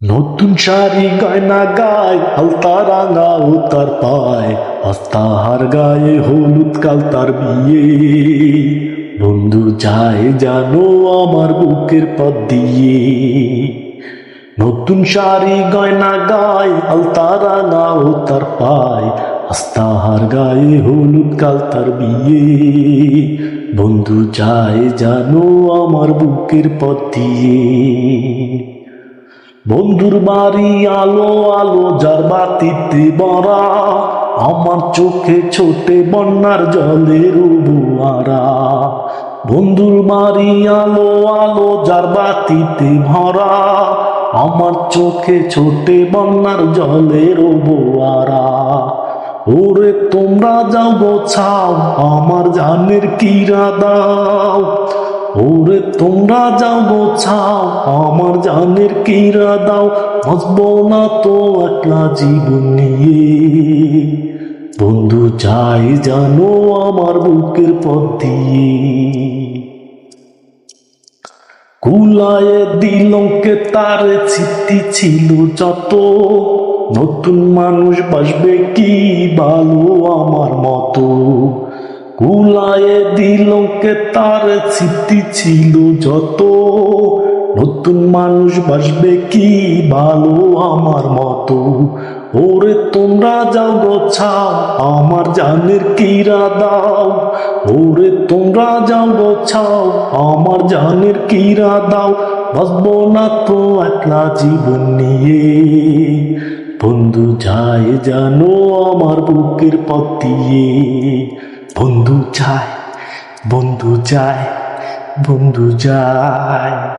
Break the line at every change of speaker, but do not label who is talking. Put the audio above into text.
নতুন শাড়ি গয়না গায় আলতা রাঙা ও তার পায় আস্তাহার গায়ে হলুদ কাল তার বিয়ে। বন্ধু যায় জানো আমার বুকের পথ দিয়ে। নতুন শাড়ি গয়না গায় আলতা রাঙা ও তার পায় আস্তাহার গায়ে হলুদ কাল তার বিয়ে। বন্ধু যায় জানো আমার বুকের পথ দিয়ে। বন্ধুর বাড়ি আলো আলো যার বাতিতে ভরা, আমার চোখে ছোটে বন্যার জলের বুয়ারা। বন্ধুর বাড়ি আলো আলো যার বাতিতে ভরা, আমার চোখে ছোটে বন্যার জলের বুয়ারা। ওরে তোমরা যাও গোছাও আমার জানের কিরা দাও। ওরে তোমরা যাও গোছাও আমার জানের কিরা দাও। বাঁচবো না তো একলা জীবন নিয়ে। বন্ধু চাই জানো আমার বুকের পথ দিয়ে। কুলায়ে দিলকে তার স্মৃতি ছিল যত, নতুন মানুষ বাসবে কি ভালো আমার মতো। কুলায়ে দিলকে তার স্মৃতি ছিল যত, নতুন মানুষ বাসবে কি ভালো আমার মতো। ওরে তোমরা যাও গোছাও আমার জানের কিরা দাও। ওরে তোমরা যাও গোছাও আমার জানের কিরা দাও। বাঁচবো না তো একলা জীবন নিয়ে। বন্ধু যায় জানো আমার বুকের পথ দিয়ে। বন্ধু যায়, বন্ধু যায়, বন্ধু যায়।